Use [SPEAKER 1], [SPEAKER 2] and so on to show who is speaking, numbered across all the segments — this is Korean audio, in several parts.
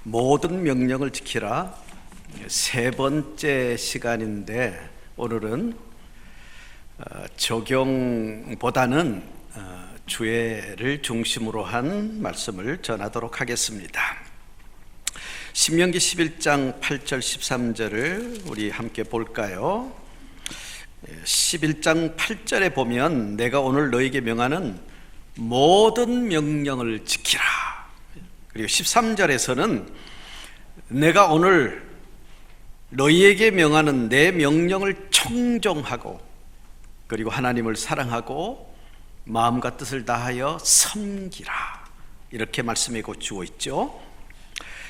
[SPEAKER 1] 모든 명령을 지키라 세 번째 시간인데, 오늘은 적용보다는 주애를 중심으로 한 말씀을 전하도록 하겠습니다. 신명기 11장 8절 13절을 우리 함께 볼까요? 11장 8절에 보면 내가 오늘 너에게 명하는 모든 명령을 지키라. 그리고 13절에서는 내가 오늘 너희에게 명하는 내 명령을 청종하고, 그리고 하나님을 사랑하고 마음과 뜻을 다하여 섬기라, 이렇게 말씀해 주고 있죠.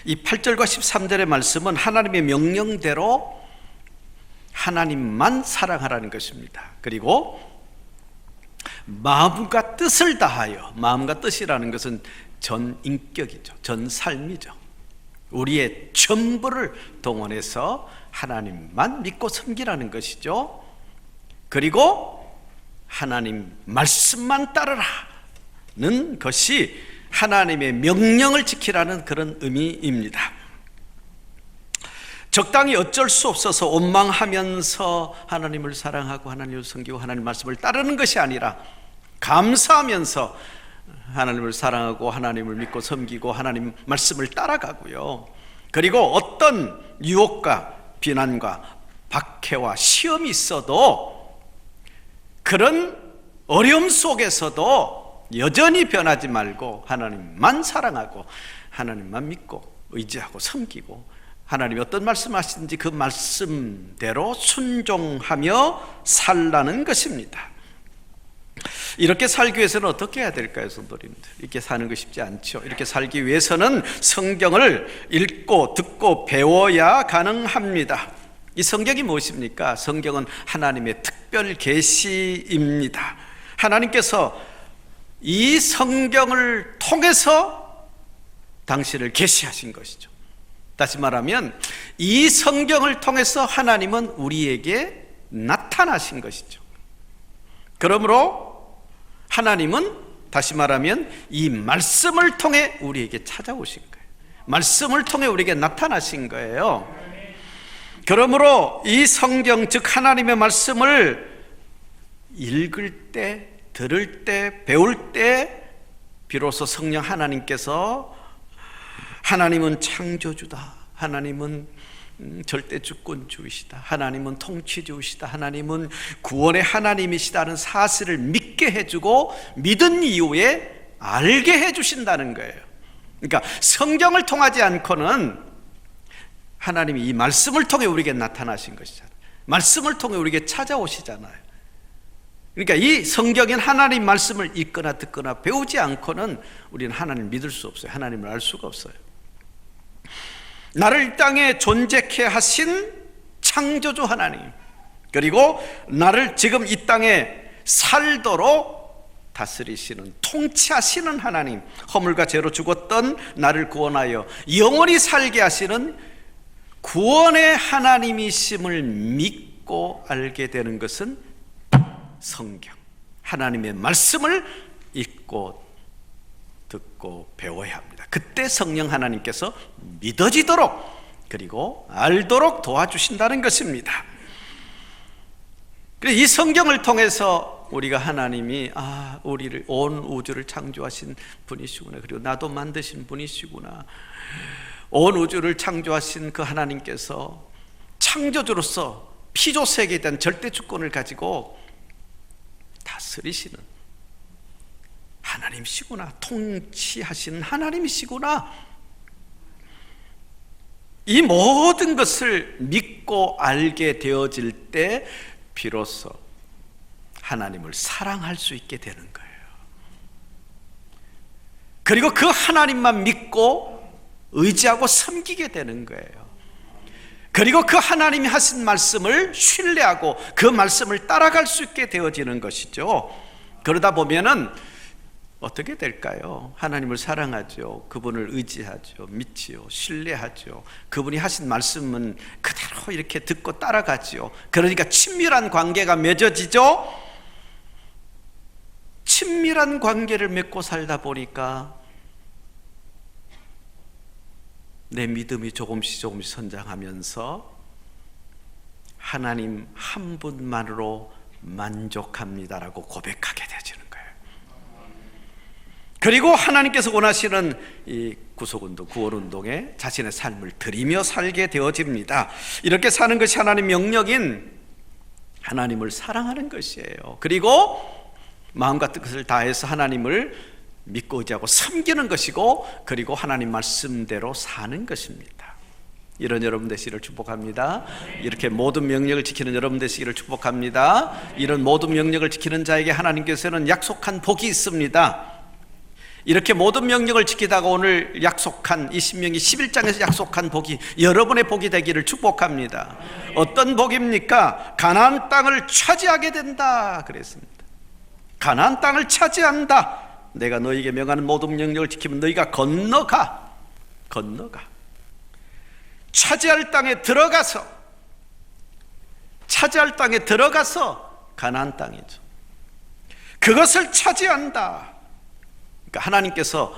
[SPEAKER 1] 이 8절과 13절의 말씀은 하나님의 명령대로 하나님만 사랑하라는 것입니다. 그리고 마음과 뜻을 다하여, 마음과 뜻이라는 것은 전 인격이죠. 전 삶이죠. 우리의 전부를 동원해서 하나님만 믿고 섬기라는 것이죠. 그리고 하나님 말씀만 따르라는 것이 하나님의 명령을 지키라는 그런 의미입니다. 적당히 어쩔 수 없어서 원망하면서 하나님을 사랑하고 하나님을 섬기고 하나님 말씀을 따르는 것이 아니라 감사하면서 하나님을 사랑하고 하나님을 믿고 섬기고 하나님 말씀을 따라가고요. 그리고 어떤 유혹과 비난과 박해와 시험이 있어도 그런 어려움 속에서도 여전히 변하지 말고 하나님만 사랑하고 하나님만 믿고 의지하고 섬기고, 하나님이 어떤 말씀하시든지 그 말씀대로 순종하며 살라는 것입니다. 이렇게 살기 위해서는 어떻게 해야 될까요, 성도님들? 이렇게 사는 거 쉽지 않죠. 이렇게 살기 위해서는 성경을 읽고 듣고 배워야 가능합니다. 이 성경이 무엇입니까? 성경은 하나님의 특별 계시입니다. 하나님께서 이 성경을 통해서 당신을 계시하신 것이죠. 다시 말하면 이 성경을 통해서 하나님은 우리에게 나타나신 것이죠. 그러므로 하나님은 다시 말하면 이 말씀을 통해 우리에게 찾아오신 거예요. 말씀을 통해 우리에게 나타나신 거예요. 그러므로 이 성경, 즉 하나님의 말씀을 읽을 때, 들을 때, 배울 때 비로소 성령 하나님께서 하나님은 창조주다, 하나님은 절대 주권주이시다, 하나님은 통치주이시다, 하나님은 구원의 하나님이시다는 사실을 믿게 해주고 믿은 이후에 알게 해주신다는 거예요. 그러니까 성경을 통하지 않고는 하나님이 이 말씀을 통해 우리에게 나타나신 것이잖아요. 말씀을 통해 우리에게 찾아오시잖아요. 그러니까 이 성경인 하나님 말씀을 읽거나 듣거나 배우지 않고는 우리는 하나님을 믿을 수 없어요. 하나님을 알 수가 없어요. 나를 이 땅에 존재케 하신 창조주 하나님, 그리고 나를 지금 이 땅에 살도록 다스리시는, 통치하시는 하나님, 허물과 죄로 죽었던 나를 구원하여 영원히 살게 하시는 구원의 하나님이심을 믿고 알게 되는 것은 성경, 하나님의 말씀을 읽고 듣고 배워야 합니다. 그때 성령 하나님께서 믿어지도록 그리고 알도록 도와주신다는 것입니다. 이 성경을 통해서 우리가 하나님이 우리를, 온 우주를 창조하신 분이시구나, 그리고 나도 만드신 분이시구나, 온 우주를 창조하신 그 하나님께서 창조주로서 피조세계에 대한 절대 주권을 가지고 다스리시는 하나님이시구나, 통치하시는 하나님이시구나, 이 모든 것을 믿고 알게 되어질 때 비로소 하나님을 사랑할 수 있게 되는 거예요. 그리고 그 하나님만 믿고 의지하고 섬기게 되는 거예요. 그리고 그 하나님이 하신 말씀을 신뢰하고 그 말씀을 따라갈 수 있게 되어지는 것이죠. 그러다 보면은 어떻게 될까요? 하나님을 사랑하죠. 그분을 의지하죠. 믿지요. 신뢰하죠. 그분이 하신 말씀은 그대로 이렇게 듣고 따라가지요. 그러니까 친밀한 관계가 맺어지죠. 친밀한 관계를 맺고 살다 보니까 내 믿음이 조금씩 성장하면서 하나님 한 분만으로 만족합니다라고 고백하게 되어지는 거예요. 그리고 하나님께서 원하시는 이 구속운동, 구원운동에 자신의 삶을 드리며 살게 되어집니다. 이렇게 사는 것이 하나님 명령인 하나님을 사랑하는 것이에요. 그리고 마음과 뜻을 다해서 하나님을 믿고 의지하고 섬기는 것이고, 그리고 하나님 말씀대로 사는 것입니다. 이런 여러분 되시기를 축복합니다. 이렇게 모든 명령을 지키는 여러분 되시기를 축복합니다. 이런 모든 명령을 지키는 자에게 하나님께서는 약속한 복이 있습니다. 이렇게 모든 명령을 지키다가 오늘 약속한 이 신명기 11장에서 약속한 복이 여러분의 복이 되기를 축복합니다. 어떤 복입니까? 가나안 땅을 차지하게 된다 그랬습니다. 가나안 땅을 차지한다. 내가 너희에게 명하는 모든 명령을 지키면 너희가 건너가. 차지할 땅에 들어가서 가나안 땅이죠. 그것을 차지한다. 그러니까 하나님께서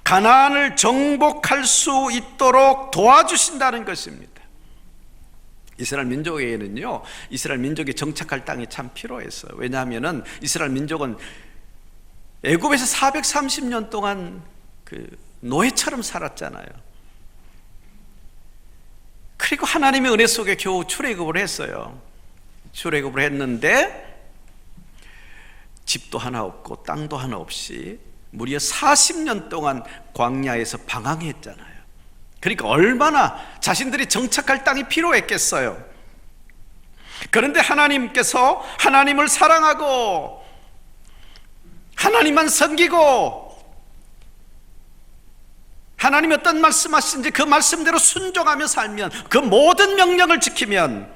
[SPEAKER 1] 가나안을 정복할 수 있도록 도와주신다는 것입니다. 이스라엘 민족에게는요, 이스라엘 민족이 정착할 땅이 참 필요했어요. 왜냐하면 이스라엘 민족은 애굽에서 430년 동안 그 노예처럼 살았잖아요. 그리고 하나님의 은혜 속에 겨우 출애굽을 했어요. 출애굽을 했는데 집도 하나 없고 땅도 하나 없이 무려 40년 동안 광야에서 방황했잖아요. 그러니까 얼마나 자신들이 정착할 땅이 필요했겠어요. 그런데 하나님께서 하나님을 사랑하고 하나님만 섬기고 하나님이 어떤 말씀하시는지 그 말씀대로 순종하며 살면, 그 모든 명령을 지키면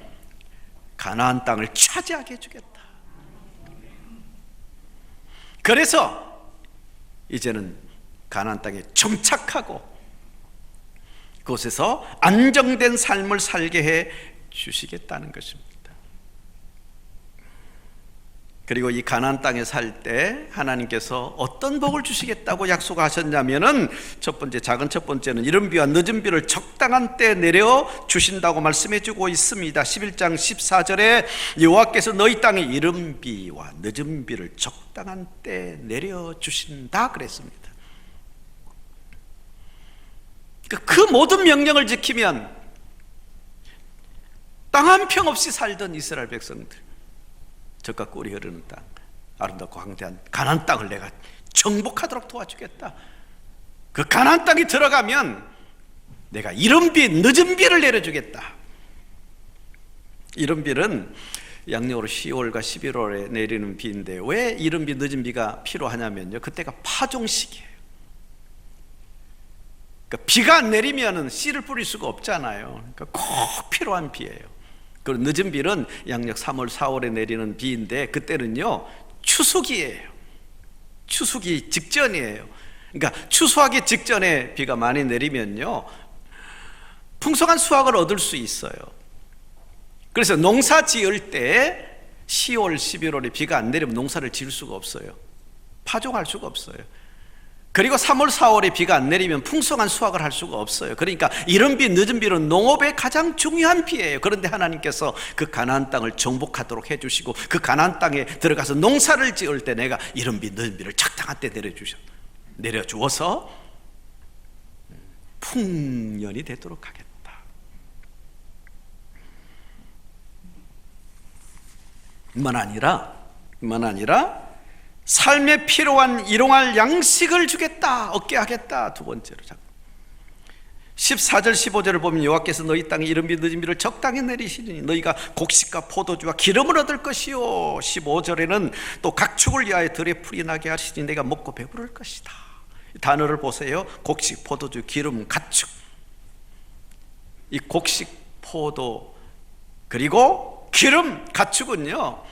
[SPEAKER 1] 가나안 땅을 차지하게 해주겠다. 그래서 이제는 가나안 땅에 정착하고 그곳에서 안정된 삶을 살게 해 주시겠다는 것입니다. 그리고 이 가나안 땅에 살 때 하나님께서 어떤 복을 주시겠다고 약속하셨냐면은 첫 번째는 이른 비와 늦은 비를 적당한 때 내려 주신다고 말씀해 주고 있습니다. 11장 14절에 여호와께서 너희 땅에 이른 비와 늦은 비를 적당한 때 내려 주신다 그랬습니다. 그 모든 명령을 지키면 땅 한 평 없이 살던 이스라엘 백성들, 젖과 꿀이 흐르는 땅, 아름답고 광대한 가나안 땅을 내가 정복하도록 도와주겠다. 그 가나안 땅에 들어가면 내가 이른 비 늦은 비를 내려주겠다. 이른 비는 양력으로 10월과 11월에 내리는 비인데, 왜 이른 비 늦은 비가 필요하냐면요, 그때가 파종시기예요. 그러니까 비가 안 내리면 씨를 뿌릴 수가 없잖아요. 그러니까 꼭 필요한 비예요. 그리고 늦은 비는 양력 3월, 4월에 내리는 비인데, 그때는요 추수기예요. 추수기 직전이에요. 그러니까 추수하기 직전에 비가 많이 내리면요 풍성한 수확을 얻을 수 있어요. 그래서 농사 지을 때 10월, 11월에 비가 안 내리면 농사를 지을 수가 없어요. 파종할 수가 없어요. 그리고 3월, 4월에 비가 안 내리면 풍성한 수확을 할 수가 없어요. 그러니까 이른 비, 늦은 비는 농업의 가장 중요한 비예요. 그런데 하나님께서 그 가나안 땅을 정복하도록 해주시고, 그 가나안 땅에 들어가서 농사를 지을 때 내가 이른 비, 늦은 비를 적당한 때 내려주어서 풍년이 되도록 하겠다. 이만 아니라 삶에 필요한 일용할 양식을 주겠다, 얻게 하겠다. 두 번째로 14절 15절을 보면 여호와께서 너희 땅에 이른 비 늦은 비를 적당히 내리시니 너희가 곡식과 포도주와 기름을 얻을 것이요. 15절에는 또 각축을 위하여 들에 풀이 나게 하시니 내가 먹고 배부를 것이다. 단어를 보세요. 곡식, 포도주, 기름, 가축. 이 곡식, 포도, 그리고 기름, 가축은요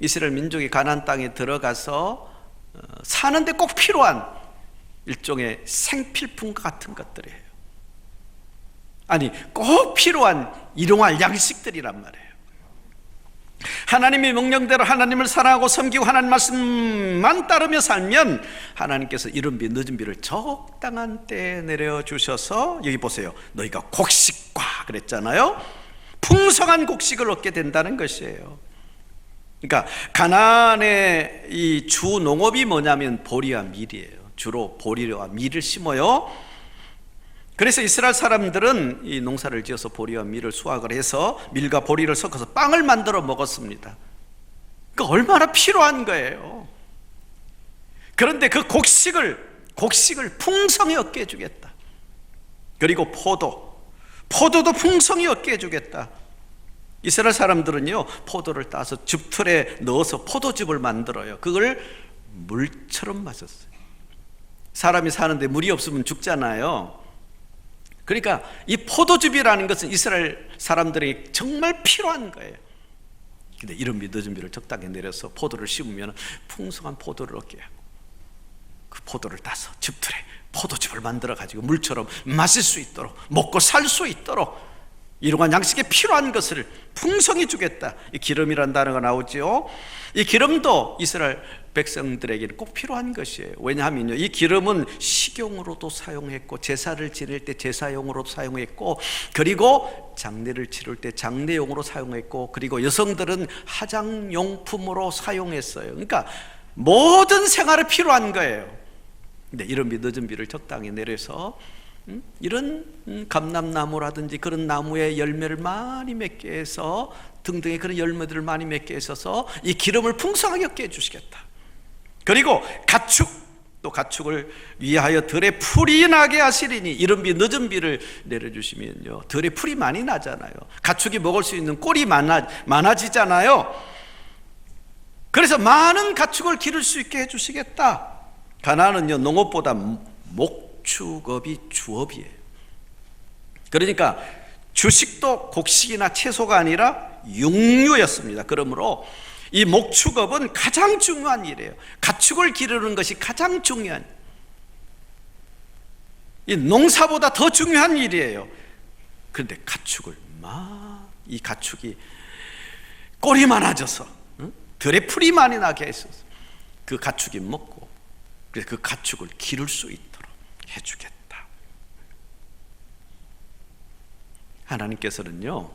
[SPEAKER 1] 이스라엘 민족이 가나안 땅에 들어가서 사는데 꼭 필요한 일종의 생필품과 같은 것들이에요. 아니, 꼭 필요한 일용할 양식들이란 말이에요. 하나님의 명령대로 하나님을 사랑하고 섬기고 하나님 말씀만 따르며 살면 하나님께서 이른 비 늦은 비를 적당한 때에 내려주셔서, 여기 보세요, 너희가 곡식과 그랬잖아요. 풍성한 곡식을 얻게 된다는 것이에요. 그러니까 가나안의 이 주 농업이 뭐냐면 보리와 밀이에요. 주로 보리와 밀을 심어요. 그래서 이스라엘 사람들은 이 농사를 지어서 보리와 밀을 수확을 해서 밀과 보리를 섞어서 빵을 만들어 먹었습니다. 그러니까 얼마나 필요한 거예요. 그런데 그 곡식을 풍성히 얻게 해주겠다. 그리고 포도도 풍성히 얻게 해주겠다. 이스라엘 사람들은요, 포도를 따서 즙틀에 넣어서 포도즙을 만들어요. 그걸 물처럼 마셨어요. 사람이 사는데 물이 없으면 죽잖아요. 그러니까 이 포도즙이라는 것은 이스라엘 사람들에게 정말 필요한 거예요. 근데 이른 비 늦은 비를 적당히 내려서 포도를 심으면 풍성한 포도를 얻게 하고, 그 포도를 따서 즙틀에 포도즙을 만들어 가지고 물처럼 마실 수 있도록, 먹고 살 수 있도록 이러한 양식에 필요한 것을 풍성히 주겠다. 이 기름이라는 단어가 나오죠. 이 기름도 이스라엘 백성들에게는 꼭 필요한 것이에요. 왜냐하면요, 이 기름은 식용으로도 사용했고, 제사를 지낼 때 제사용으로도 사용했고, 그리고 장례를 치를 때 장례용으로 사용했고, 그리고 여성들은 화장용품으로 사용했어요. 그러니까 모든 생활에 필요한 거예요. 근데 이른 비 늦은 비를 적당히 내려서 이런 감람나무라든지 그런 나무의 열매를 많이 맺게 해서, 등등의 그런 열매들을 많이 맺게 해서 이 기름을 풍성하게 얻게 해주시겠다. 그리고 가축을 위하여 들에 풀이 나게 하시리니, 이른 비 늦은 비를 내려주시면요, 들에 풀이 많이 나잖아요. 가축이 먹을 수 있는 꼴이 많아지잖아요. 그래서 많은 가축을 기를 수 있게 해주시겠다. 가나안은요, 농업보다 목축업이 주업이에요. 그러니까 주식도 곡식이나 채소가 아니라 육류였습니다. 그러므로 이 목축업은 가장 중요한 일이에요. 가축을 기르는 것이 가장 중요한, 이 농사보다 더 중요한 일이에요. 그런데 이 가축이 꼴이 많아져서 들에 풀이 많이 나게 했어서 그 가축이 먹고, 그래서 그 가축을 기를 수 있도록 해주겠다. 하나님께서는요,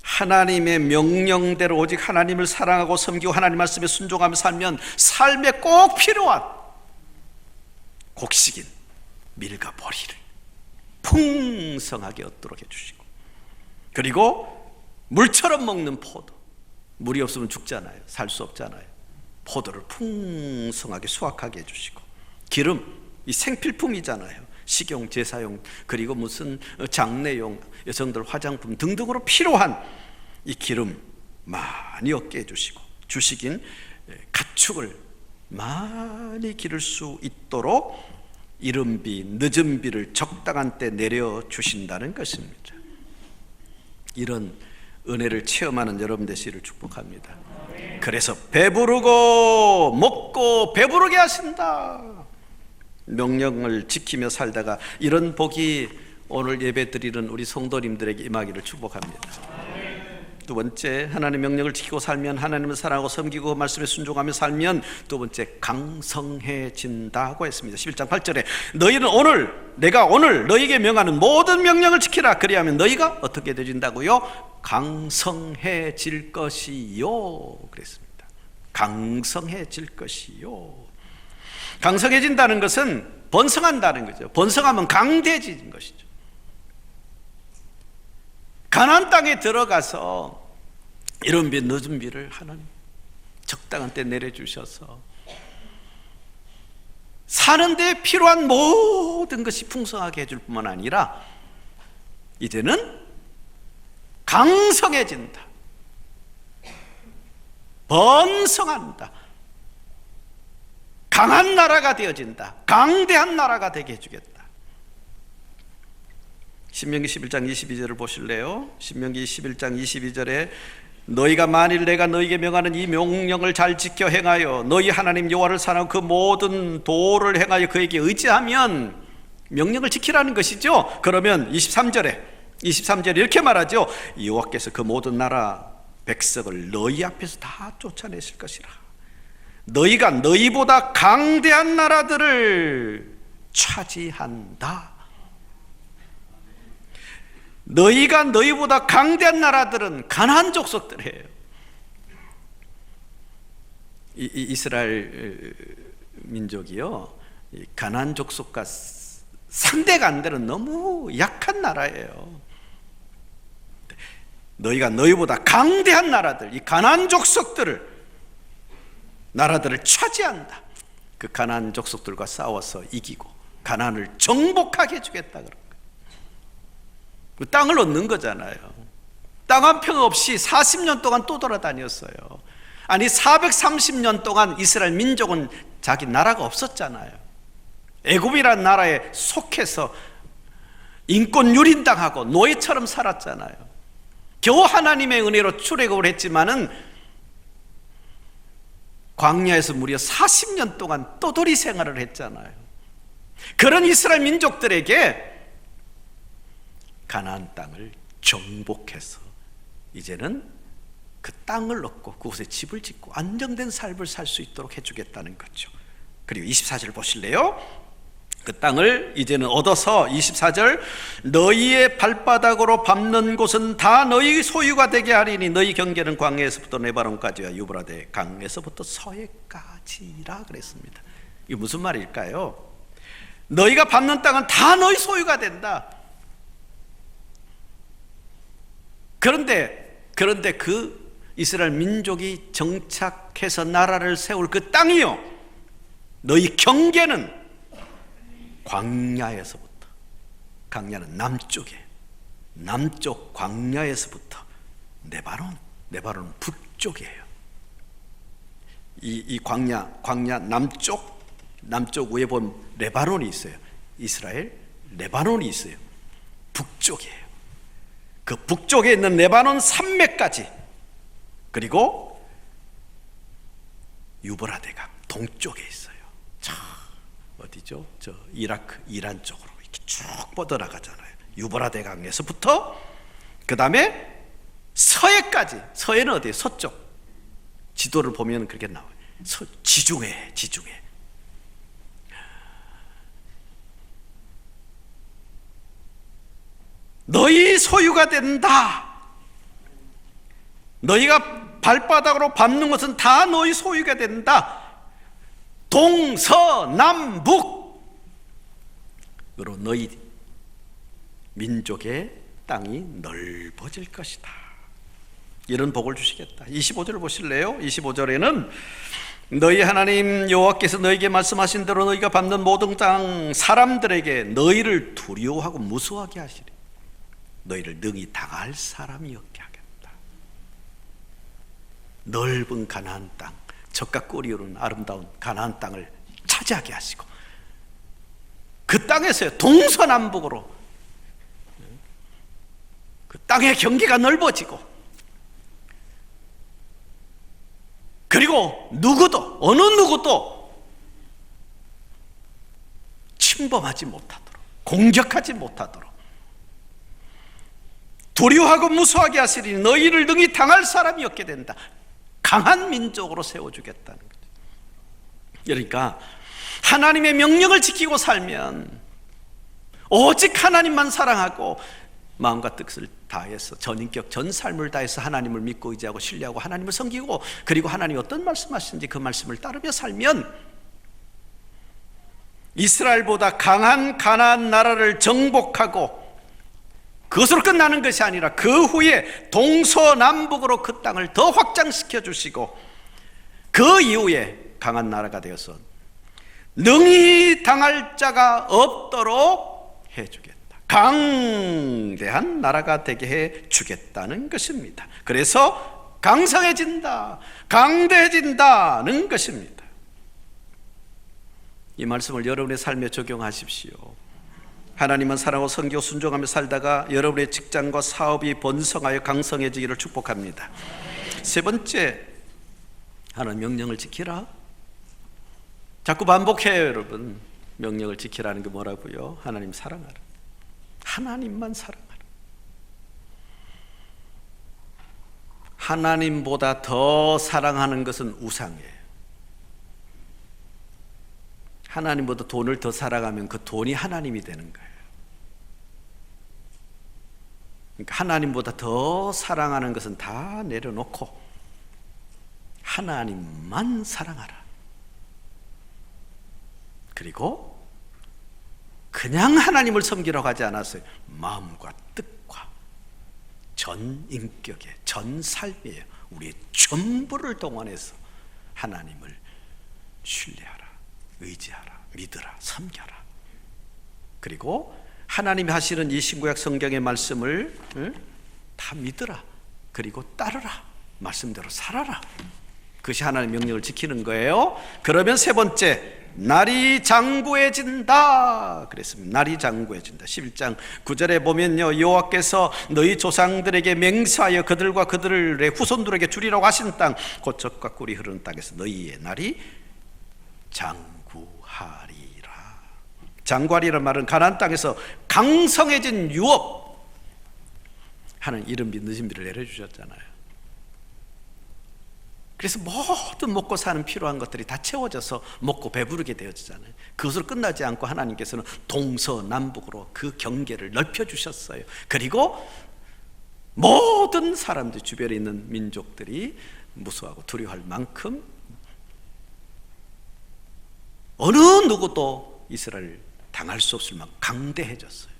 [SPEAKER 1] 하나님의 명령대로 오직 하나님을 사랑하고 섬기고 하나님 말씀에 순종하며 살면 삶에 꼭 필요한 곡식인 밀과 보리를 풍성하게 얻도록 해주시고, 그리고 물처럼 먹는 포도, 물이 없으면 죽잖아요. 살 수 없잖아요. 포도를 풍성하게 수확하게 해주시고, 기름, 이 생필품이잖아요. 식용, 제사용, 그리고 무슨 장례용, 여성들 화장품 등등으로 필요한 이 기름 많이 얻게 해주시고, 주식인 가축을 많이 기를 수 있도록 이른 비 늦은 비를 적당한 때 내려주신다는 것입니다. 이런 은혜를 체험하는 여러분 되시기를 축복합니다. 그래서 배부르고 먹고 배부르게 하신다. 명령을 지키며 살다가 이런 복이 오늘 예배 드리는 우리 성도님들에게 임하기를 축복합니다. 두 번째, 하나님의 명령을 지키고 살면, 하나님을 사랑하고 섬기고 말씀에 순종하며 살면, 두 번째, 강성해진다고 했습니다. 11장 8절에 내가 오늘 너희에게 명하는 모든 명령을 지키라. 그리하면 너희가 어떻게 되진다고요? 강성해질 것이요. 그랬습니다. 강성해질 것이요. 강성해진다는 것은 번성한다는 거죠. 번성하면 강대해지는 것이죠. 가나안 땅에 들어가서 이른 비 늦은 비를 하나님 적당한 때 내려주셔서 사는 데 필요한 모든 것이 풍성하게 해줄 뿐만 아니라 이제는 강성해진다, 번성한다, 강한 나라가 되어진다, 강대한 나라가 되게 해주겠다. 신명기 11장 22절을 보실래요? 신명기 11장 22절에 너희가 만일 내가 너희에게 명하는 이 명령을 잘 지켜 행하여 너희 하나님 여호와를 사랑하고 그 모든 도를 행하여 그에게 의지하면, 명령을 지키라는 것이죠. 그러면 23절에 이렇게 말하죠. 여호와께서 그 모든 나라 백성을 너희 앞에서 다 쫓아내실 것이라. 너희가 너희보다 강대한 나라들을 차지한다. 너희가 너희보다 강대한 나라들은 가나안 족속들이에요. 이스라엘 민족이요, 가나안 족속과 상대가 안 되는 너무 약한 나라예요. 너희가 너희보다 강대한 나라들, 이 가나안 족속들을, 나라들을 차지한다. 그 가나안 족속들과 싸워서 이기고 가나안을 정복하게 해주겠다 그런 거예요. 그 땅을 얻는 거잖아요. 땅 한 평 없이 40년 동안 또 돌아다녔어요. 아니 430년 동안 이스라엘 민족은 자기 나라가 없었잖아요. 애굽이라는 나라에 속해서 인권 유린당하고 노예처럼 살았잖아요. 겨우 하나님의 은혜로 출애굽을 했지만은 광야에서 무려 40년 동안 떠돌이 생활을 했잖아요. 그런 이스라엘 민족들에게 가나안 땅을 정복해서 이제는 그 땅을 얻고 그곳에 집을 짓고 안정된 삶을 살 수 있도록 해주겠다는 거죠. 그리고 24절 보실래요? 그 땅을 이제는 얻어서 24절, 너희의 발바닥으로 밟는 곳은 다 너희 소유가 되게 하리니 너희 경계는 광야에서부터 레바논까지와 유브라데 강에서부터 서해까지라 그랬습니다. 이게 무슨 말일까요? 너희가 밟는 땅은 다 너희 소유가 된다. 그런데 그 이스라엘 민족이 정착해서 나라를 세울 그 땅이요, 너희 경계는 광야에서부터, 광야는 남쪽에, 남쪽 광야에서부터 레바논 북쪽이에요. 이 광야 남쪽 위에 보면 레바논이 있어요. 이스라엘 레바논이 있어요. 북쪽이에요. 그 북쪽에 있는 레바논 산맥까지, 그리고 유브라데강 동쪽에 있어요. 저 어디죠? 저 이라크, 이란 쪽으로 이렇게 쭉 뻗어나가잖아요. 유브라데강에서부터 그 다음에 서해까지. 서해는 어디예요? 서쪽. 지도를 보면 그렇게 나와요. 지중해. 너희 소유가 된다. 너희가 발바닥으로 밟는 것은 다 너희 소유가 된다. 동서남북으로 너희 민족의 땅이 넓어질 것이다. 이런 복을 주시겠다. 25절을 보실래요? 25절에는 너희 하나님 여호와께서 너희에게 말씀하신 대로 너희가 밟는 모든 땅 사람들에게 너희를 두려워하고 무서워하게 하시리. 너희를 능히 당할 사람이 없게 하겠다. 넓은 가나안 땅, 젖과 꿀이 흐르는 아름다운 가나안 땅을 차지하게 하시고 그 땅에서 동서남북으로 그 땅의 경계가 넓어지고, 그리고 누구도, 어느 누구도 침범하지 못하도록, 공격하지 못하도록 두려워하고 무서워하게 하시리니 너희를 능히 당할 사람이 없게 된다. 강한 민족으로 세워주겠다는 거죠. 그러니까 하나님의 명령을 지키고 살면, 오직 하나님만 사랑하고 마음과 뜻을 다해서 전인격 전 삶을 다해서 하나님을 믿고 의지하고 신뢰하고 하나님을 섬기고, 그리고 하나님이 어떤 말씀하시는지 그 말씀을 따르며 살면 이스라엘보다 강한 가나안 나라를 정복하고, 그것으로 끝나는 것이 아니라 그 후에 동서남북으로 그 땅을 더 확장시켜 주시고, 그 이후에 강한 나라가 되어서 능히 당할 자가 없도록 해주겠다. 강대한 나라가 되게 해주겠다는 것입니다. 그래서 강성해진다, 강대해진다는 것입니다. 이 말씀을 여러분의 삶에 적용하십시오. 하나님은 사랑하고 섬기고 순종하며 살다가 여러분의 직장과 사업이 번성하여 강성해지기를 축복합니다. 세 번째, 하나님 명령을 지키라. 자꾸 반복해요, 여러분. 명령을 지키라는 게 뭐라고요? 하나님 사랑하라. 하나님만 사랑하라. 하나님보다 더 사랑하는 것은 우상이에요. 하나님보다 돈을 더 사랑하면 그 돈이 하나님이 되는 거예요. 그러니까 하나님보다 더 사랑하는 것은 다 내려놓고 하나님만 사랑하라. 그리고 그냥 하나님을 섬기라고 하지 않았어요. 마음과 뜻과 전 인격의 전 삶이에요. 우리의 전부를 동원해서 하나님을 신뢰하라, 의지하라, 믿으라, 섬겨라. 그리고 하나님이 하시는 이 신구약 성경의 말씀을 다 믿으라. 그리고 따르라. 말씀대로 살아라. 그것이 하나님의 명령을 지키는 거예요. 그러면 세 번째, 날이 장구해진다 그랬습니다. 날이 장구해진다. 11장 9절에 보면요, 여호와께서 너희 조상들에게 맹세하여 그들과 그들의 후손들에게 주리라고 하신 땅, 곧 젖과 꿀이 흐르는 땅에서 너희의 날이 장구하리라. 장구하리란 말은 가나안 땅에서 강성해진 유업, 하나님 이른비 늦은비를 내려주셨잖아요. 그래서 모든 먹고 사는 필요한 것들이 다 채워져서 먹고 배부르게 되어지잖아요. 그것으로 끝나지 않고 하나님께서는 동서남북으로 그 경계를 넓혀주셨어요. 그리고 모든 사람들, 주변에 있는 민족들이 무서워하고 두려워할 만큼 어느 누구도 이스라엘 당할 수 없을 만큼 강대해졌어요.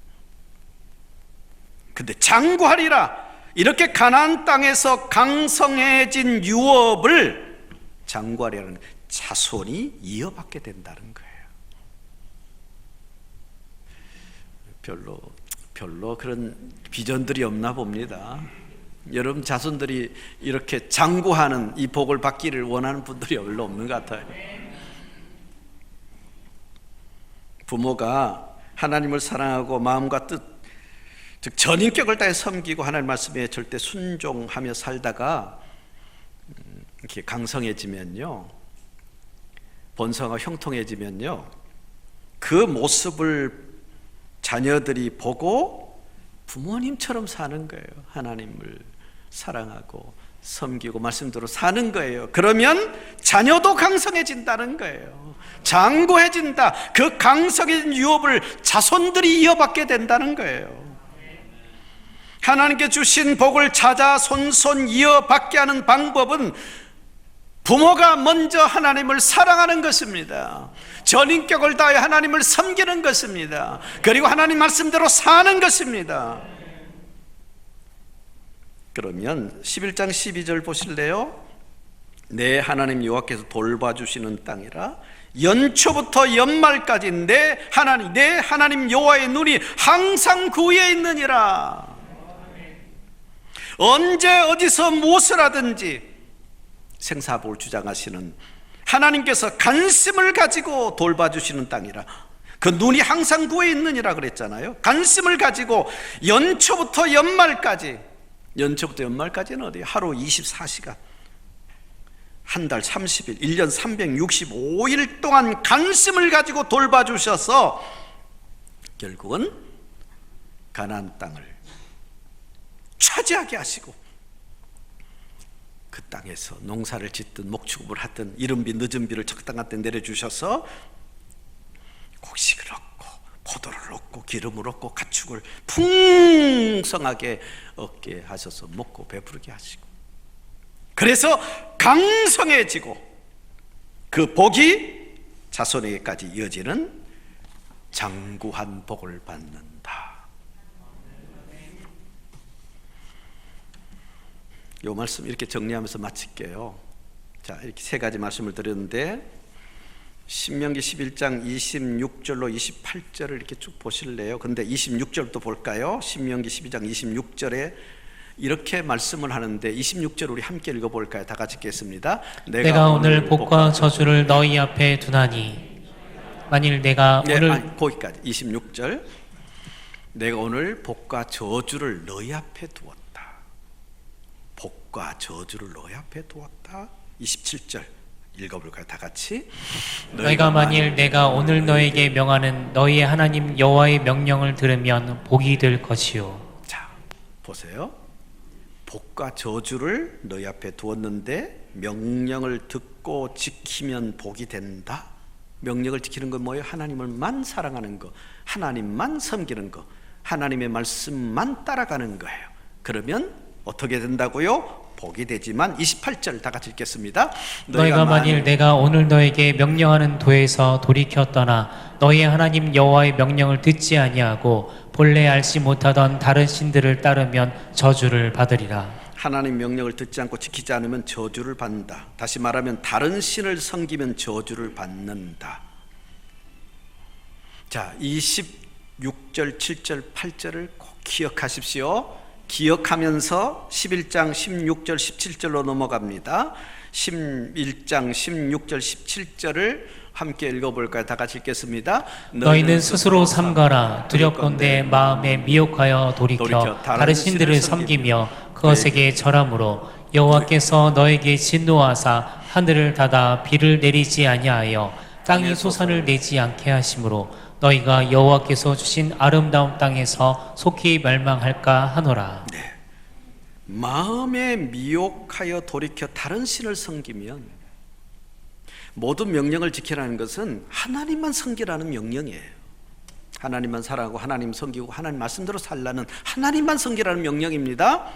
[SPEAKER 1] 근데 장구하리라, 이렇게 가나안 땅에서 강성해진 유업을 장구하리라는 자손이 이어받게 된다는 거예요. 별로 그런 비전들이 없나 봅니다. 여러분 자손들이 이렇게 장구하는 이 복을 받기를 원하는 분들이 별로 없는 것 같아요. 부모가 하나님을 사랑하고 마음과 뜻, 즉 전인격을 다해 섬기고 하나님 말씀에 절대 순종하며 살다가 이렇게 강성해지면요, 번성하고 형통해지면요, 그 모습을 자녀들이 보고 부모님처럼 사는 거예요. 하나님을 사랑하고 섬기고 말씀대로 사는 거예요. 그러면 자녀도 강성해진다는 거예요. 장구해진다. 그 강성해진 유업을 자손들이 이어받게 된다는 거예요. 하나님께 주신 복을 찾아 손손 이어받게 하는 방법은 부모가 먼저 하나님을 사랑하는 것입니다. 전인격을 다해 하나님을 섬기는 것입니다. 그리고 하나님 말씀대로 사는 것입니다. 그러면 11장 12절 보실래요? 내 하나님 여호와께서 돌봐주시는 땅이라 연초부터 연말까지 내 하나님 여호와의 눈이 항상 그 위에 있느니라. 언제 어디서 무엇을 하든지 생사복을 주장하시는 하나님께서 관심을 가지고 돌봐주시는 땅이라. 그 눈이 항상 그 위에 있느니라 그랬잖아요. 관심을 가지고 연초부터 연말까지, 연초부터 연말까지는 어디? 하루 24시간, 한 달 30일, 1년 365일 동안 관심을 가지고 돌봐주셔서 결국은 가나안 땅을 차지하게 하시고 그 땅에서 농사를 짓든 목축업을 하든 이른비 늦은비를 적당한 때 내려주셔서 곡식을 얻고 포도를 얻고 기름을 얻고 가축을 풍성하게 얻게 하셔서 먹고 배부르게 하시고, 그래서 강성해지고 그 복이 자손에게까지 이어지는 장구한 복을 받는다. 이 말씀 이렇게 정리하면서 마칠게요. 자, 이렇게 세 가지 말씀을 드렸는데 신명기 11장 26절로 28절을 이렇게 쭉 보실래요? 근데 26절도 볼까요? 신명기 12장 26절에 이렇게 말씀을 하는데 26절 우리 함께 읽어볼까요? 다 같이 읽겠습니다.
[SPEAKER 2] 내가 오늘 복과 저주를 너희 앞에 두나니 만일 내가 오늘
[SPEAKER 1] 거기까지 26절. 내가 오늘 복과 저주를 너희 앞에 두었다. 복과 저주를 너희 앞에 두었다. 27절 읽어볼까요? 다 같이.
[SPEAKER 2] 너희가 만일 내가 오늘 너에게 명하는 너희의 하나님 여호와의 명령을 들으면 복이 될 것이요.
[SPEAKER 1] 자, 보세요. 복과 저주를 너희 앞에 두었는데 명령을 듣고 지키면 복이 된다. 명령을 지키는 건 뭐예요? 하나님을만 사랑하는 거, 하나님만 섬기는 거, 하나님의 말씀만 따라가는 거예요. 그러면 어떻게 된다고요? 복이 되지만 28절 다 같이 읽겠습니다.
[SPEAKER 2] 너희가 만일 내가 오늘 너에게 명령하는 도에서 돌이켜 떠나 너희 하나님 여호와의 명령을 듣지 아니하고 본래 알지 못하던 다른 신들을 따르면 저주를 받으리라.
[SPEAKER 1] 하나님 명령을 듣지 않고 지키지 않으면 저주를 받는다. 다시 말하면 다른 신을 섬기면 저주를 받는다. 자, 26절, 7절, 8절을 꼭 기억하십시오. 기억하면서 11장 16절 17절로 넘어갑니다. 11장 16절 17절을 함께 읽어볼까요? 다 같이 읽겠습니다.
[SPEAKER 2] 너희는 스스로 삼가라. 두렵건대 마음에 미혹하여 돌이켜 다른 신들을 섬기며 그것에게 절함으로 여호와께서 너에게 진노하사 하늘을 닫아 비를 내리지 아니하여 땅이 소산을 내지 않게 하심으로 너희가 여호와께서 주신 아름다운 땅에서 속히 멸망할까 하노라.
[SPEAKER 1] 네. 마음에 미혹하여 돌이켜 다른 신을 섬기면, 모든 명령을 지키라는 것은 하나님만 섬기라는 명령이에요. 하나님만 사랑하고 하나님 섬기고 하나님 말씀대로 살라는, 하나님만 섬기라는 명령입니다.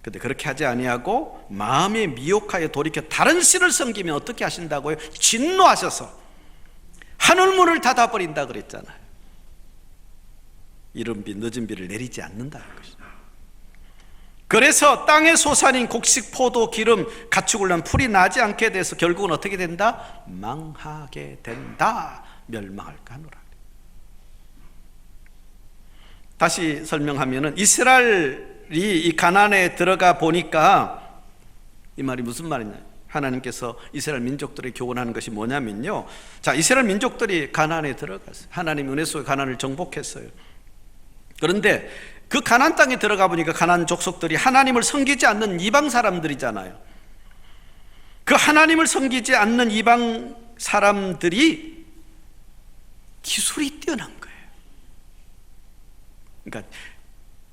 [SPEAKER 1] 근데 그렇게 하지 아니하고 마음에 미혹하여 돌이켜 다른 신을 섬기면 어떻게 하신다고요? 진노하셔서 하늘문을 닫아버린다 그랬잖아요. 이른 비 늦은 비를 내리지 않는다는 것이죠. 그래서 땅의 소산인 곡식, 포도, 기름, 가축을 낳은 풀이 나지 않게 돼서 결국은 어떻게 된다? 망하게 된다. 멸망할까 하노라. 다시 설명하면은 이스라엘이 이 가나안에 들어가 보니까, 이 말이 무슨 말이냐? 하나님께서 이스라엘 민족들에게 교훈하는 것이 뭐냐면요, 자, 이스라엘 민족들이 가나안에 들어갔어요. 하나님 은혜 속에 가나안을 정복했어요. 그런데 그 가나안 땅에 들어가 보니까 가나안 족속들이 하나님을 섬기지 않는 이방 사람들이잖아요. 그 하나님을 섬기지 않는 이방 사람들이 기술이 뛰어난 거예요. 그러니까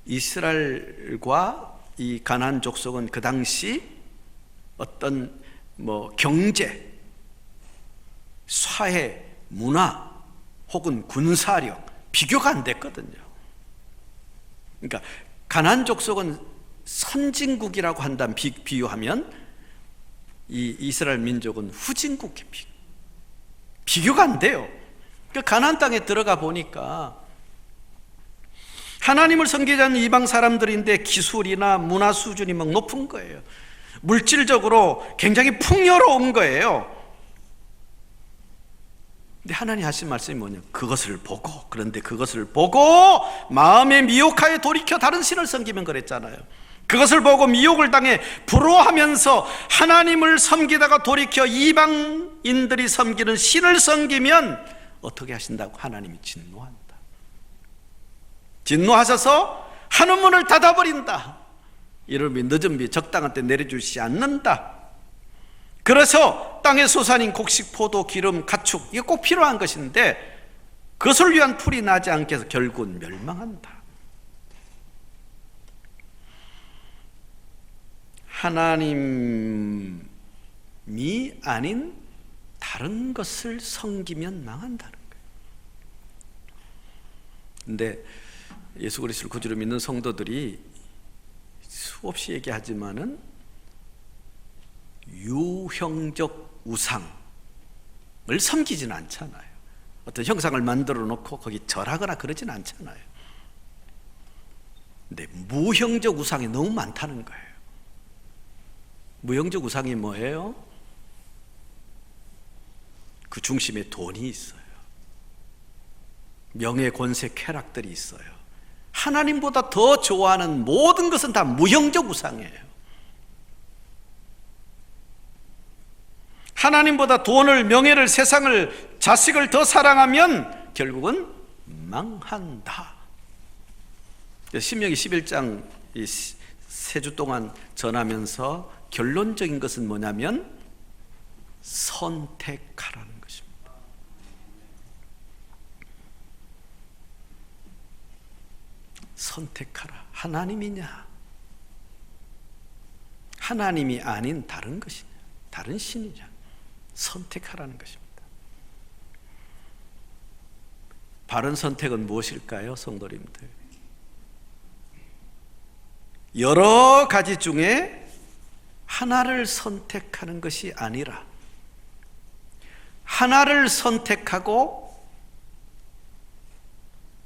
[SPEAKER 1] 이스라엘과 이 가나안 족속은 그 당시 어떤 경제, 사회, 문화 혹은 군사력 비교가 안 됐거든요. 그러니까 가나안 족속은 선진국이라고 한다면 비유하면 이 이스라엘 민족은 후진국에 비교가 안 돼요. 그러니까 가나안 땅에 들어가 보니까 하나님을 섬기지 않는 이방 사람들인데 기술이나 문화 수준이 막 높은 거예요. 물질적으로 굉장히 풍요로운 거예요. 근데 하나님 하신 말씀이 뭐냐? 그것을 보고, 그런데 그것을 보고 마음에 미혹하여 돌이켜 다른 신을 섬기면 그랬잖아요. 그것을 보고 미혹을 당해 부러워하면서 하나님을 섬기다가 돌이켜 이방인들이 섬기는 신을 섬기면 어떻게 하신다고? 하나님이 진노한다. 진노하셔서 하늘문을 닫아버린다. 이른 비 늦은 비 적당한 때 내려주시지 않는다. 그래서 땅의 소산인 곡식, 포도, 기름, 가축, 이게 꼭 필요한 것인데 그것을 위한 풀이 나지 않게 해서 결국은 멸망한다. 하나님이 아닌 다른 것을 섬기면 망한다는 거예요. 근데 예수 그리스도를 구주로 믿는 성도들이 수없이 얘기하지만은 유형적 우상을 섬기지는 않잖아요. 어떤 형상을 만들어 놓고 거기 절하거나 그러진 않잖아요. 근데 무형적 우상이 너무 많다는 거예요. 무형적 우상이 뭐예요? 그 중심에 돈이 있어요. 명예, 권세, 쾌락들이 있어요. 하나님보다 더 좋아하는 모든 것은 다 무형적 우상이에요. 하나님보다 돈을, 명예를, 세상을, 자식을 더 사랑하면 결국은 망한다. 신명기 11장 세 주 동안 전하면서 결론적인 것은 뭐냐면 선택하라는 것입니다. 선택하라. 하나님이냐 하나님이 아닌 다른 것이냐, 다른 신이냐 선택하라는 것입니다. 바른 선택은 무엇일까요, 성도님들? 여러 가지 중에 하나를 선택하는 것이 아니라 하나를 선택하고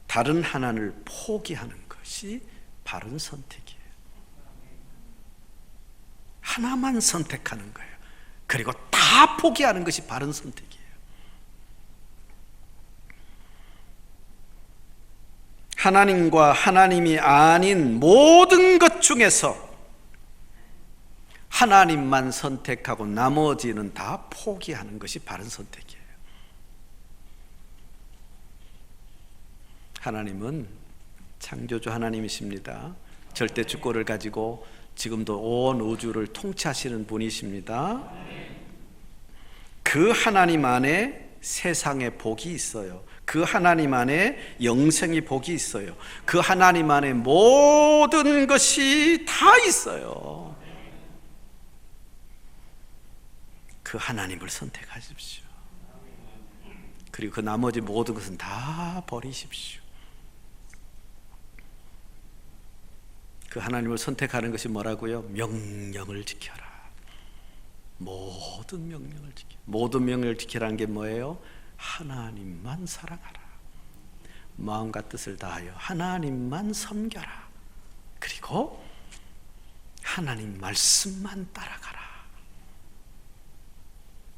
[SPEAKER 1] 다른 하나를 포기하는 것이 바른 선택이에요. 하나만 선택하는 거예요. 그리고 다 포기하는 것이 바른 선택이에요. 하나님과 하나님이 아닌 모든 것 중에서 하나님만 선택하고 나머지는 다 포기하는 것이 바른 선택이에요. 하나님은 창조주 하나님이십니다. 절대 주권을 가지고 지금도 온 우주를 통치하시는 분이십니다. 그 하나님 안에 세상의 복이 있어요. 그 하나님 안에 영생의 복이 있어요. 그 하나님 안에 모든 것이 다 있어요. 그 하나님을 선택하십시오. 그리고 그 나머지 모든 것은 다 버리십시오. 그 하나님을 선택하는 것이 뭐라고요? 명령을 지켜라. 모든 명령을 지켜. 모든 명령을 지키라는 게 뭐예요? 하나님만 사랑하라. 마음과 뜻을 다하여 하나님만 섬겨라. 그리고 하나님 말씀만 따라가라.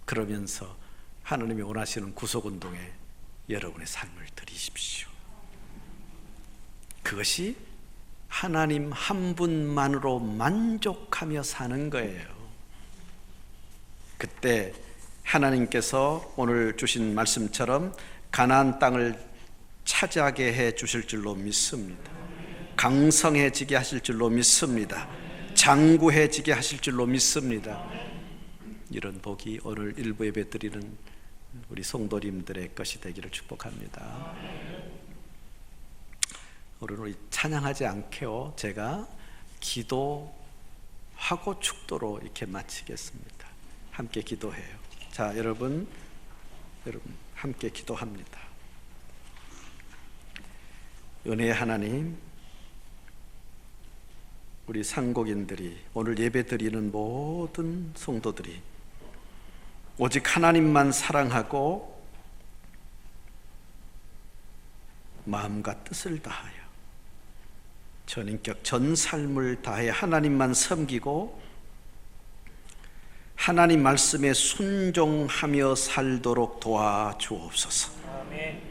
[SPEAKER 1] 그러면서 하나님이 원하시는 구속운동에 여러분의 삶을 드리십시오. 그것이 하나님 한 분만으로 만족하며 사는 거예요. 그때 하나님께서 오늘 주신 말씀처럼 가나안 땅을 차지하게 해 주실 줄로 믿습니다. 강성해지게 하실 줄로 믿습니다. 장구해지게 하실 줄로 믿습니다. 이런 복이 오늘 일부 예배 드리는 우리 성도님들의 것이 되기를 축복합니다. 오늘 우리 찬양하지 않게요, 제가 기도하고 축도로 이렇게 마치겠습니다. 함께 기도해요. 자, 여러분 함께 기도합니다. 은혜의 하나님, 우리 상곡인들이 오늘 예배드리는 모든 성도들이 오직 하나님만 사랑하고 마음과 뜻을 다하여 전인격 전 삶을 다해 하나님만 섬기고 하나님 말씀에 순종하며 살도록 도와주옵소서.
[SPEAKER 2] 아멘.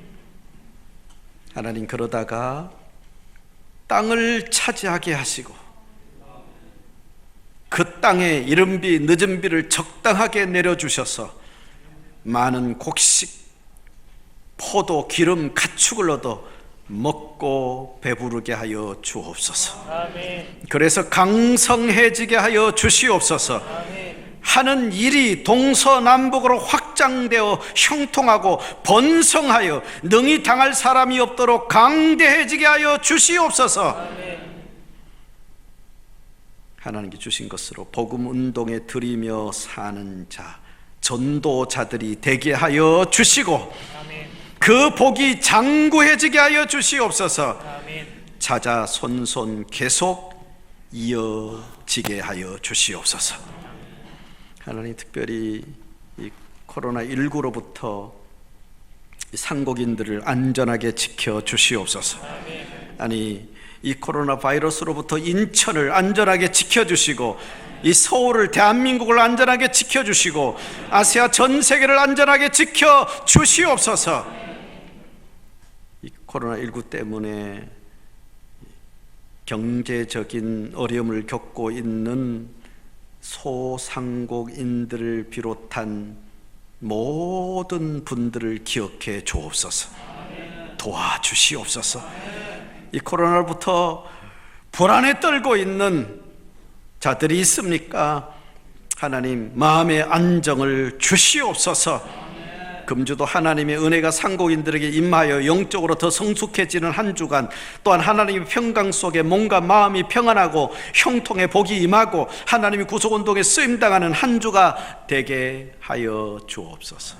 [SPEAKER 1] 하나님, 그러다가 땅을 차지하게 하시고 그 땅에 이른 비 늦은 비를 적당하게 내려주셔서 많은 곡식, 포도, 기름, 가축을 얻어 먹고 배부르게 하여 주옵소서.
[SPEAKER 2] 아멘.
[SPEAKER 1] 그래서 강성해지게 하여 주시옵소서.
[SPEAKER 2] 아멘.
[SPEAKER 1] 하는 일이 동서남북으로 확장되어 형통하고 번성하여 능히 당할 사람이 없도록 강대해지게 하여 주시옵소서.
[SPEAKER 2] 아멘.
[SPEAKER 1] 하나님께 주신 것으로 복음 운동에 들이며 사는 자, 전도자들이 되게 하여 주시고
[SPEAKER 2] 아멘.
[SPEAKER 1] 그 복이 장구해지게 하여 주시옵소서.
[SPEAKER 2] 아멘.
[SPEAKER 1] 자자손손 계속 이어지게 하여 주시옵소서. 하나님, 특별히 이 코로나19로부터 상곡인들을 안전하게 지켜 주시옵소서. 아니, 이 코로나 바이러스로부터 인천을 안전하게 지켜주시고 이 서울을, 대한민국을 안전하게 지켜주시고 아시아 전 세계를 안전하게 지켜주시옵소서. 이 코로나19 때문에 경제적인 어려움을 겪고 있는 소상공인들을 비롯한 모든 분들을 기억해 주옵소서. 도와주시옵소서. 이 코로나로부터 불안에 떨고 있는 자들이 있습니까? 하나님, 마음의 안정을 주시옵소서. 금주도 하나님의 은혜가 상고인들에게 임하여 영적으로 더 성숙해지는 한 주간, 또한 하나님의 평강 속에 몸과 마음이 평안하고 형통의 복이 임하고 하나님의 구속운동에 쓰임당하는 한 주가 되게 하여 주옵소서.